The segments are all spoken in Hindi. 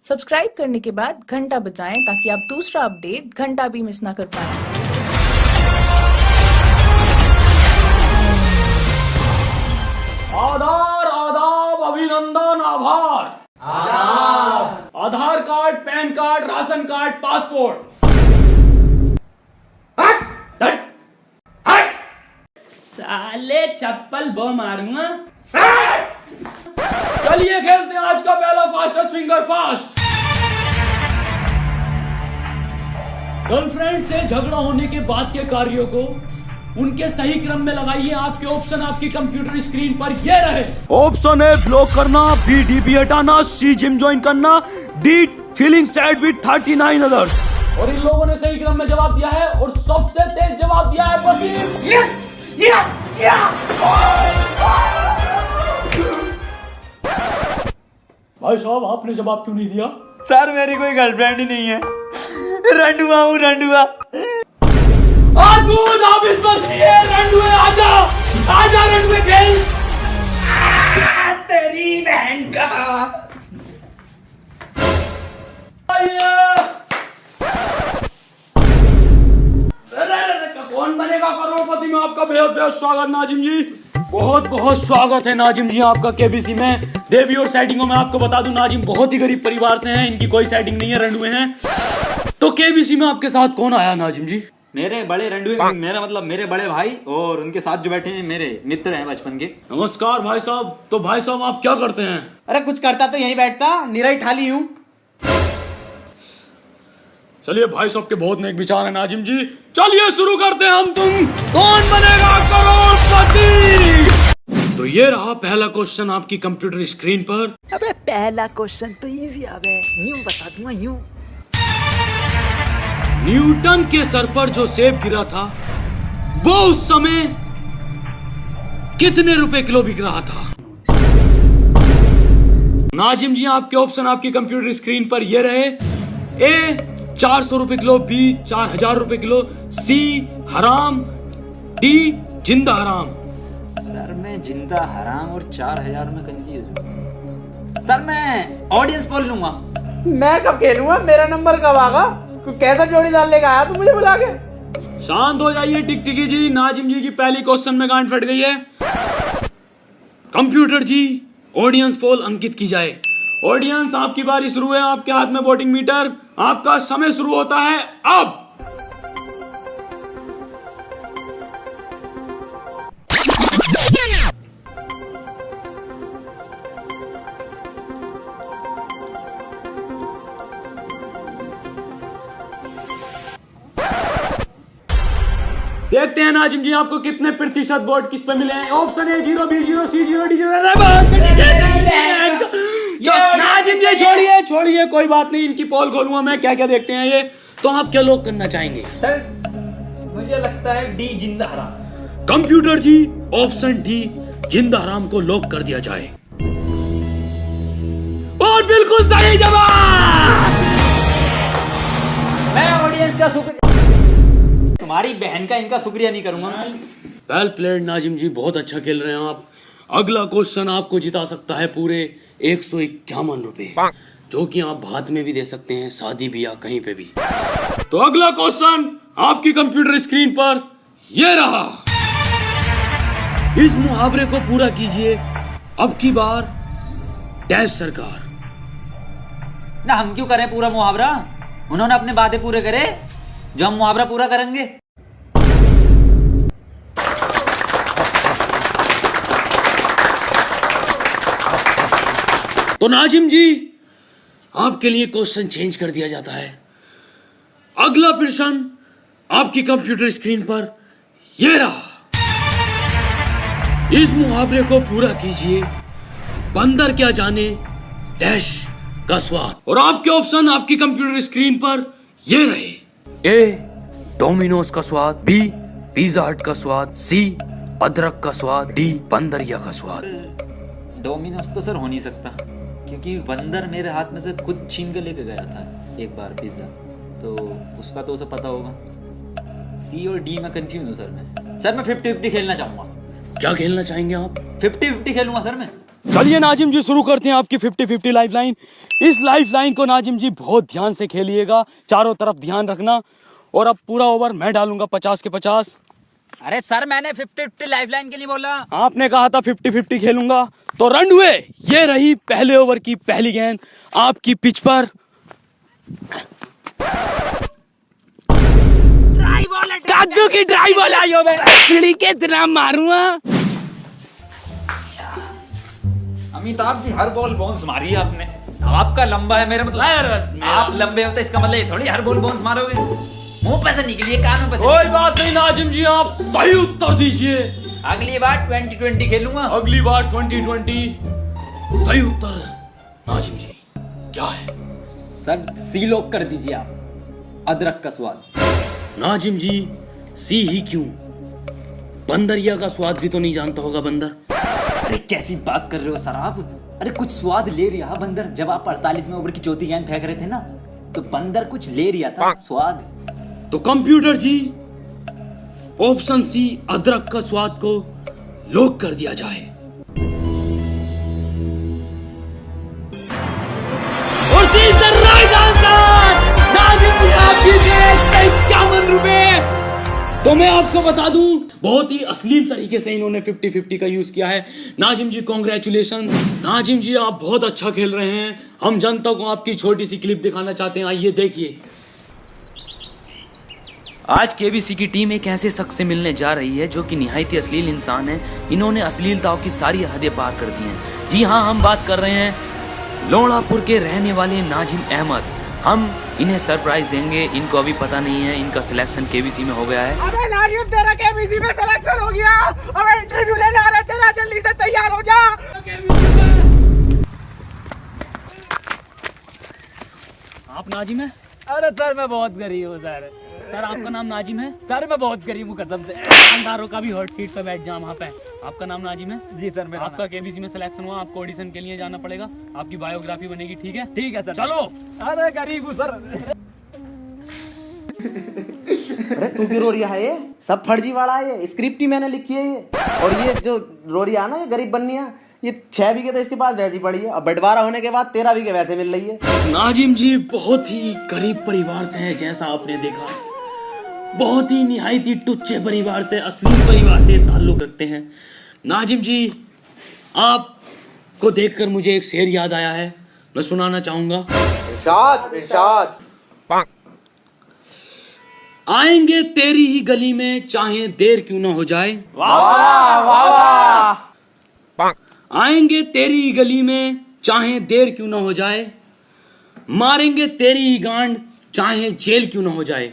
सब्सक्राइब करने के बाद घंटा बजाएं ताकि आप दूसरा अपडेट घंटा भी मिस ना कर पाएं। आधार आदाब अभिनंदन आभार। Aadhaar card, PAN card, ration card, passport. हट हट हट साले चप्पल बो मारूंगा। चलिए खेलते हैं आज का पहला फास्टेस्ट फिंगर फास्ट। गर्लफ्रेंड से झगड़ा होने के बाद के कार्यों को उनके सही क्रम में लगाइए। आपके ऑप्शन आपकी कंप्यूटर स्क्रीन पर ये रहे। ऑप्शन ए ब्लॉक करना, बी डीपी हटाना, सी जिम ज्वाइन करना, D feeling sad with 39 others. और इन लोगों ने सही क्रम में जवाब दिया है और सबसे तेज जवाब दिया है वसीम। यस भाई साहब आपने जवाब क्यों नहीं दिया? सर मेरी कोई गर्लफ्रेंड ही नहीं है, रंडुआ हूँ रंडुआ। आप इस बस रंडुए आजा रंडुए खेल। तेरी बहन का कौन बनेगा करोड़पति में आपका बेहद बेहद स्वागत नाजिम जी। बहुत बहुत स्वागत है नाजिम जी आपका केबीसी में। देवी और सेटिंगों में आपको बता दूं नाजिम बहुत ही गरीब परिवार से हैं, इनकी कोई सेटिंग नहीं है, रंडुए हैं। तो केबीसी में आपके साथ कौन आया नाजिम जी? मेरे बड़े रंडुए, मेरा मतलब मेरे बड़े भाई और उनके साथ जो बैठे हैं मेरे मित्र हैं बचपन के। नमस्कार भाई साहब। तो भाई साहब आप क्या करते हैं? अरे कुछ करता तो यहीं बैठता, निराई ठाली हूँ। चलिए भाई साहब के बहुत नेक विचार है नाजिम जी। चलिए शुरू करते हैं हम तुम कौन बनेगा करोड़पति। तो ये रहा पहला क्वेश्चन आपकी कंप्यूटर स्क्रीन पर। अबे पहला क्वेश्चन तो इजी आवे, यूं बता दूंगा यूं। न्यूटन के सर पर जो सेब गिरा था वो उस समय कितने रुपए किलो बिक रहा था? नाजिम जी आपके ऑप्शन आपकी कंप्यूटर स्क्रीन पर ये रहे। ए 400 रुपए किलो, बी 4000 रुपए किलो, सी हराम, डी जिंदा हराम। सर मैं जिंदा हराम और 4000 में कंफ्यूज हूँ। सर मैं ऑडियंस पोल लूंगा। मैं कब खेलूंगा? मेरा नंबर कब आगा? तू कैसा जोड़ी डाल लेगा आया तू मुझे बुला के? शांत हो जाइए टिकटिकी जी। नाजिम जी की पहली क्वेश्चन में गांड फट गई है। कंप्यूटर जी ऑडियंस पोल अंकित की जाए। ऑडियंस आपकी बारी शुरू है। आपके हाथ में वोटिंग मीटर, आपका समय शुरू होता है अब। देखते हैं नाजिम जी आपको कितने प्रतिशत वोट किस पे मिले हैं। Option A 0, B 0, C 0, D 0। Nazim ji छोड़िए कोई बात नहीं, इनकी पोल खोलूंगा मैं। क्या क्या देखते हैं ये। तो आप क्या लोग करना चाहेंगे? सर मुझे लगता है डी जिंदा हराम। कंप्यूटर जी ऑप्शन डी जिंदा हराम को लॉक कर दिया जाए। और बिल्कुल सही जवाब। मैं ऑडियंस का शुक्रिया, तुम्हारी बहन का इनका शुक्रिया नहीं करूंगा। वेल प्लेड नाजिम जी, बहुत अच्छा खेल रहे हैं आप। अगला क्वेश्चन आपको जिता सकता है पूरे 151 रुपए, जो कि आप भात में भी दे सकते हैं, शादी ब्याह कहीं पे भी। तो अगला क्वेश्चन आपकी कंप्यूटर स्क्रीन पर ये रहा। इस मुहावरे को पूरा कीजिए अब की बार डैश सरकार। ना हम क्यों करें पूरा मुहावरा? उन्होंने अपने वादे पूरे करे जो हम मुहावरा पूरा करेंगे। तो नाजिम जी आपके लिए क्वेश्चन चेंज कर दिया जाता है। अगला प्रश्न आपकी कंप्यूटर स्क्रीन पर यह रहा। इस मुहावरे को पूरा कीजिए बंदर क्या जाने डैश का स्वाद। और आपके ऑप्शन आपकी कंप्यूटर स्क्रीन पर ये रहे। ए डोमिनोज का स्वाद, बी पिज्जा हट का स्वाद, सी अदरक का स्वाद, डी बंदरिया का स्वाद। डोमिनोज तो सर हो नहीं सकता क्योंकि बंदर मेरे हाथ में से खुद छीन के लेके गया था एक बार पिज्जा, तो उसका तो उसे पता होगा। सी और डी में कंफ्यूज हूँ सर मैं 50-50 खेलना चाहूंगा। क्या खेलना चाहेंगे आप? 50-50 खेलूंगा सर मैं। चलिए नाजिम जी शुरू करते हैं आपकी 50-50 लाइफ लाइन। इस लाइफ लाइन को नाजिम जी बहुत ध्यान से खेलिएगा, चारों तरफ ध्यान रखना। और अब पूरा ओवर मैं डालूंगा 50 के 50। अरे सर मैंने 50-50 लाइफलाइन के लिए बोला। आपने कहा था 50-50 खेलूंगा, तो रन हुए। ये रही पहले ओवर की पहली गेंद आपकी पिच पर। कद्दू की ड्राई बॉल आई हो, सीढ़ी के इतना मारूंगा। अमिताभ जी हर बॉल बाउंस मारी है आपने। आपका लंबा है, मेरा मतलब आप लंबे होते इसका मतलब ये थोड़ी हर बॉल बाउंस मारोगे। मुंह पे से निकली है, कानों पे से। कोई बात नहीं नाजिम जी, आप सही उत्तर दीजिए। अगली बार 2020 खेलूंगा। अगली बार 2020। सही उत्तर नाजिम जी क्या है? सर सी लॉक कर दीजिए आप, अदरक का स्वाद। नाजिम जी सी ही क्यों? बंदरिया का स्वाद भी तो नहीं जानता होगा बंदर। अरे कैसी बात कर रहे हो सर आप? अरे कुछ स्वाद ले रहा बंदर। जब आप 48वें ओवर की चौथी गेंद फेंक रहे थे ना, तो बंदर कुछ ले रहा था स्वाद। तो कंप्यूटर जी ऑप्शन सी अदरक का स्वाद को लॉक कर दिया जाए। और C is the right answer. Nazim ji आप जीते 51 रुपए। तो मैं आपको बता दूं, बहुत ही अश्लील तरीके से इन्होंने 50-50 का यूज किया है। नाजिम जी कॉन्ग्रेचुलेशन। नाजिम जी आप बहुत अच्छा खेल रहे हैं। हम जनता को आपकी छोटी सी क्लिप दिखाना चाहते हैं, आइए देखिए। आज केबीसी की टीम एक ऐसे शख्स से मिलने जा रही है जो कि निहायती अश्लील इंसान है। इन्होंने अश्लीलताओं की सारी हदें पार कर दी हैं। जी हाँ, हम बात कर रहे हैं लोणापुर के रहने वाले नाजिम अहमद। हम इन्हें सरप्राइज देंगे। इनको अभी पता नहीं है इनका सिलेक्शन केबीसी में हो गया है। अबे नाजिम तेरा केबीसी में सिलेक्शन हो गया। अबे इंटरव्यू लेने आ रहे तेरा, जल्दी से तैयार हो जा। आप नाजिम है? अरे सर मैं बहुत गरीब हूँ सर। सर आपका नाम नाजिम है? सर मैं बहुत गरीब हूँ कसम से। दुकानदारों का भी हॉट सीट पे बैठ जाओ वहाँ पे। आपका नाम नाजिम है? जी सर मेरा आपका केबीसी में सिलेक्शन हुआ, आपको ऑडिशन के लिए जाना पड़ेगा। आपकी बायोग्राफी बनेगी, ठीक है? ठीक है सर। चलो। अरे गरीब हूँ सर। अरे तू क्यों रो रही है? ये सब फर्जी वाला है, ये स्क्रिप्ट ही मैंने लिखी है ये। और ये जो रो रही है ना, ये गरीब बननी है, ये 6 बीघे तो इसके पास वैसी पड़ी है, और बंटवारा होने के बाद 13 बीघे वैसे मिल रही है। नाजिम जी बहुत ही गरीब परिवार से है, जैसा आपने देखा। बहुत ही निहायती टुच्चे परिवार से, अश्लील परिवार से ताल्लुक रखते हैं। नाजिम जी आपको देखकर मुझे एक शेर याद आया है, मैं सुनाना चाहूंगा। इरशाद इरशाद। आएंगे तेरी ही गली में चाहे देर क्यों ना हो जाए। वाह वाह वाह। आएंगे तेरी ही गली में चाहे देर क्यों ना हो जाए, मारेंगे तेरी ही गांड चाहे जेल क्यों ना हो जाए।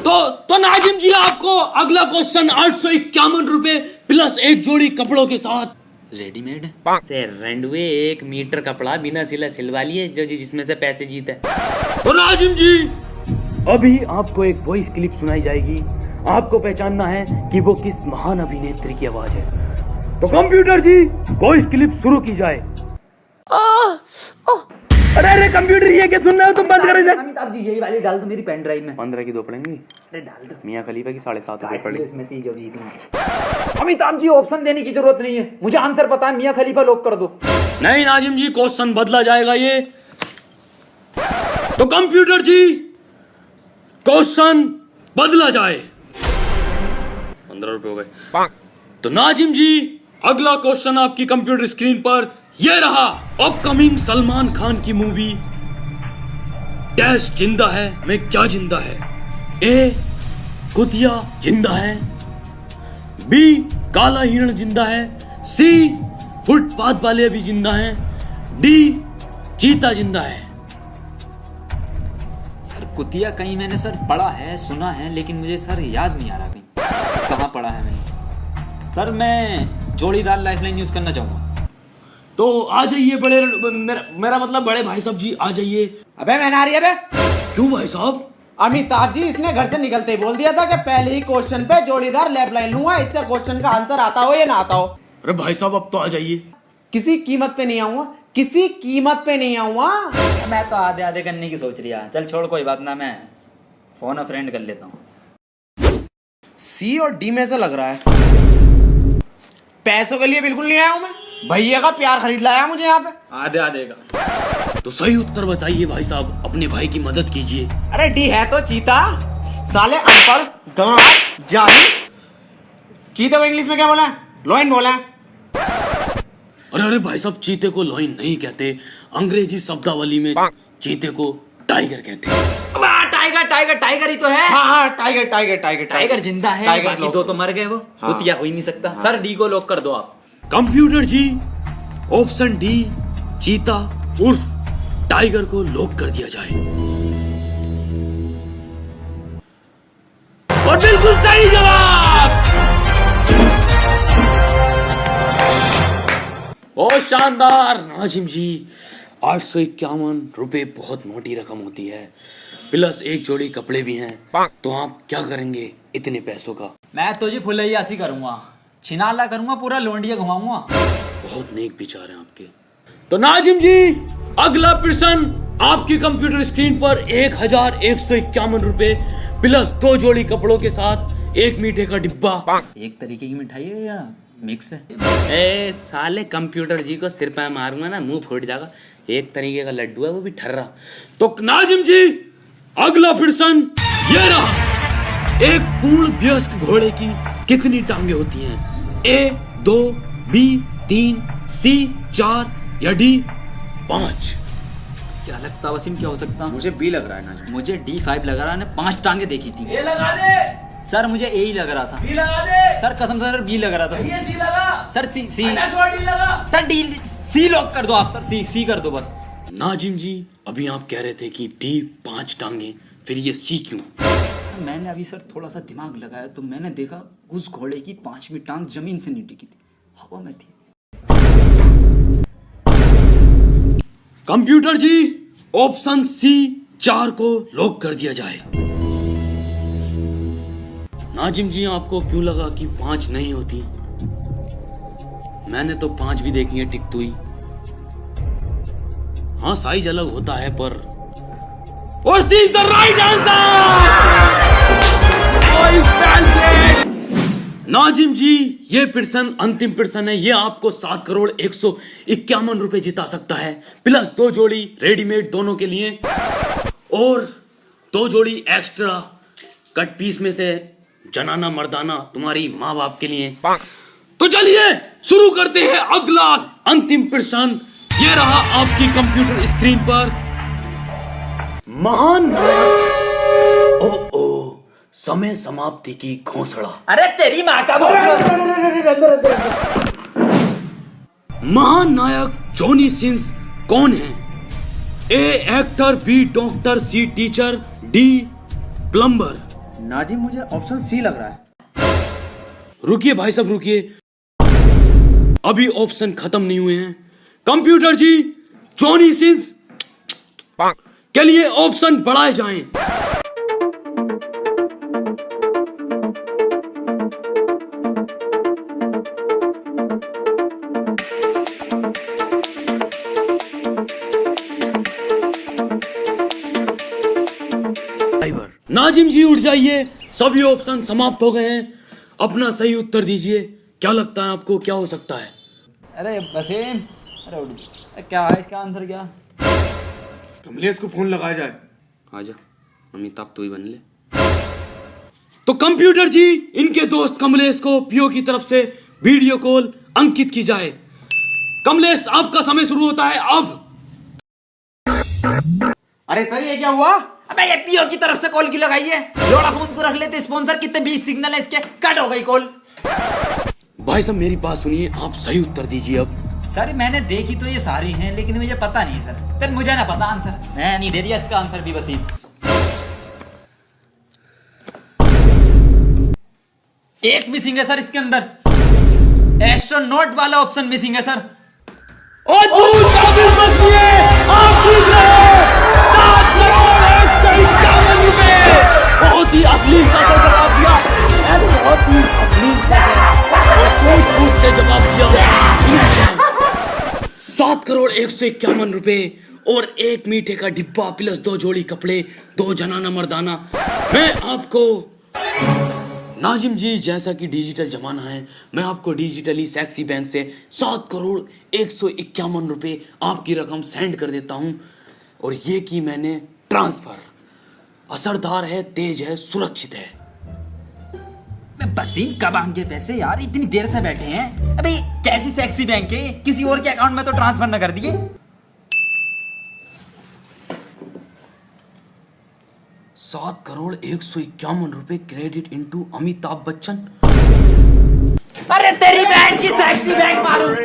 तो नाजिम जी आपको अगला क्वेश्चन 851 रुपए प्लस एक जोड़ी कपड़ों के साथ। रेडीमेड रेंडवे 1 मीटर कपड़ा बिना सिला सिलवा लिए, जो जिसमें से पैसे जीते। तो नाजिम जी अभी आपको एक वॉइस क्लिप सुनाई जाएगी। आपको पहचानना है कि वो किस महान अभिनेत्री की आवाज है। तो कंप्यूटर जी वॉइस क्लिप शुरू की जाए। अरे अरे कंप्यूटर ये क्या सुन रहे हो तुम? बंद करो इसे। अमिताभ जी यही वाली डाल दो मेरी पेन ड्राइव में। 15 की 2 पड़ेंगी। अरे डाल दो। मियां खलीफा की 7.5 रुपए पड़ी। इसमें से जो जीती। अमिताभ जी ऑप्शन देने की जरूरत नहीं है, मुझे आंसर पता है। मियां खलीफा लॉक कर दो। नहीं नाजिम जी क्वेश्चन बदला जाएगा ये। तो कंप्यूटर जी क्वेश्चन बदला जाए। 15 रुपए हो गए। तो नाजिम जी अगला क्वेश्चन आपकी कंप्यूटर स्क्रीन पर ये रहा। अपकमिंग सलमान खान की मूवी डैश जिंदा है मैं क्या जिंदा है। ए कुतिया जिंदा है, बी काला हिरण जिंदा है, सी फुटपाथ वाले भी जिंदा हैं, डी चीता जिंदा है। सर कुतिया कहीं मैंने सर पढ़ा है, सुना है, लेकिन मुझे सर याद नहीं आ रहा कहीं कहाँ पढ़ा है मैंने। सर मैं जोड़ीदार लाइफलाइन यूज करना चाहूंगा। तो आ जाइए बड़े मेरा मतलब बड़े भाई साहब जी आ जाइए। अबे मैं ना रही है बे। क्यों भाई साहब? अमिताभ जी इसने घर से निकलते ही बोल दिया था कि पहले ही क्वेश्चन पे जोड़ीदार लैप लाइन लूंगा, इससे क्वेश्चन का आंसर आता हो या ना आता हो। अरे भाई साहब अब तो आ जाइए। किसी कीमत पे नहीं आऊंगा, किसी कीमत पे नहीं आऊंगा। मैं तो आधे आधे करने की सोच रही है। चल छोड़ कोई बात ना, मैं फोन अ फ्रेंड कर लेता हूँ। सी और डी में से लग रहा है। पैसों के लिए बिल्कुल नहीं आया हूं मैं, भैया का प्यार खरीद लाया मुझे यहाँ पे। आधे आधे का। तो सही उत्तर बताइए भाई साहब, अपने भाई की मदद कीजिए। अरे डी है तो चीता, साले अनपढ़ गांव जाहिल। चीते को इंग्लिश में क्या बोला है? लोइन बोला है। अरे अरे भाई साहब, चीते को लोइन नहीं कहते, अंग्रेजी शब्दावली में चीते को टाइगर कहते हैं। टाइगर टाइगर टाइगर ही तो है। हाँ टाइगर टाइगर टाइगर टाइगर जिंदा है, टाइगर बाकी दो तो मर गए। वो कुतिया हो ही नहीं सकता। सर डी को लॉक कर दो आप। कंप्यूटर जी, ऑप्शन डी चीता उर्फ टाइगर को लॉक कर दिया जाए। और बिल्कुल सही जवाब। ओ शानदार नाजिम जी, 851 रुपए बहुत मोटी रकम होती है, प्लस एक जोड़ी कपड़े भी हैं, तो आप क्या करेंगे इतने पैसों का? मैं तो जी फुलैयासी करूंगा, छिनाला करूंगा, पूरा लोंडिया घुमाऊंगा। बहुत नेक विचार हैं आपके। तो नाजिम जी, अगला प्रश्न आपकी कंप्यूटर स्क्रीन पर 1151 रुपए प्लस 2 जोड़ी कपड़ों के साथ एक मीठे का डिब्बा। एक तरीके की मिठाई है या मिक्स है? ए साले कंप्यूटर जी को सिर पे मारूंगा ना, मुंह फूट जाएगा। एक तरीके का लड्डू है, वो भी ठर्रा। तो नाजिम जी, अगला प्रश्न ये रहा। एक पूर्ण वयस्क घोड़े की कितनी टांगे होती हैं? ए 2, बी 3, सी 4 या डी 5? क्या लगता वसीम, क्या हो सकता? मुझे बी लग रहा है ना। मुझे D5 लग रहा है, 5 टांगे देखी थी। ए लगा दे। सर मुझे ए ही लग रहा था। बी लगा दे। सर कसम से सर बी लग रहा था। ये सी लगा। सर सी सी डी लगा। सर डी सी लॉक कर दो आप। सर सी सी कर दो बस। नाजिम जी, अभी आप कह रहे थे कि डी 5 टांगे, फिर ये सी क्यों? मैंने अभी सर थोड़ा सा दिमाग लगाया तो मैंने देखा उस घोड़े की 5वीं टांग जमीन से नहीं टिकी थी, हवा में थी। कंप्यूटर जी, ऑप्शन सी 4 को लॉक कर दिया जाए। नाजिम जी, आपको क्यों लगा कि 5 नहीं होती? मैंने तो 5 भी देखी है टिकती हुई। हाँ, साइज अलग होता है पर। और C is the right answer. Nazim ji, ये प्रश्न अंतिम प्रश्न है। ये आपको 7,151 रुपए जिता सकता है, प्लस 2 जोड़ी रेडीमेड दोनों के लिए और 2 जोड़ी एक्स्ट्रा कट पीस में से जनाना मर्दाना तुम्हारी माँ बाप के लिए। तो चलिए शुरू करते हैं अगला अंतिम प्रश्न। ये रहा आपकी कंप्यूटर स्क्रीन पर। महान ओ समय समाप्ति की घोषणा। अरे तेरी माँ का महान नायक जॉनी सिंस कौन है? A actor, B doctor, C teacher, D plumber. Nazim, मुझे ऑप्शन सी लग रहा है। रुकिए भाई साहब, रुकिए, अभी ऑप्शन खत्म नहीं हुए हैं। कंप्यूटर जी, जॉनी सिंस के लिए ऑप्शन बढ़ाए जाएं। नाजिम जी, उठ जाइए, सभी ऑप्शन समाप्त हो गए हैं। अपना सही उत्तर दीजिए। क्या लगता है आपको, क्या हो सकता है? अरे वसीम, अरे उठ। क्या है इसका आंसर? क्या कमलेश को फोन लगाया जाए। आजा अमिताभ, तू ही बन ले। तो कंप्यूटर जी, इनके दोस्त कमलेश को पीओ की तरफ से वीडियो कॉल अंकित की जाए। कमलेश, आपका समय शुरू होता है अब। अरे सर, ये क्या हुआ? अबे ये पीओ की तरफ से कॉल क्यों लगाई है? जोड़ा फोन को रख लेते स्पॉन्सर। कितने 20 सिग्नल है इसके, कट हो गई कॉल। भाई साहब, मेरी बात सुनिए, आप सही उत्तर दीजिए अब। सर मैंने देखी तो ये सारी हैं, लेकिन मुझे पता नहीं सर। तो मुझे ना पता आंसर, मैं नहीं दे दिया इसका आंसर भी। वसीम, एक मिसिंग है सर इसके अंदर। एस्ट्रोनॉट वाला ऑप्शन मिसिंग है सर। बहुत ही अश्लीलता से जवाब दिया, बहुत ही अश्लीलता से जवाब दिया। 7,151 रुपए और एक मीठे का डिब्बा प्लस 2 जोड़ी कपड़े, 2 जनाना मर्दाना। मैं आपको नाजिम जी, जैसा कि डिजिटल जमाना है, मैं आपको डिजिटली सेक्सी बैंक से 7,151,000 आपकी रकम सेंड कर देता हूं। और ये की मैंने ट्रांसफर। असरदार है, तेज है, सुरक्षित है। बसीन कब आएंगे पैसे यार, इतनी देर से बैठे हैं। अबे कैसी सेक्सी बैंक है, किसी और के अकाउंट में तो ट्रांसफर न कर दिए। 7,151,000 क्रेडिट इनटू अमिताभ बच्चन। अरे तेरी बैंक की सेक्सी बैंक मारूं।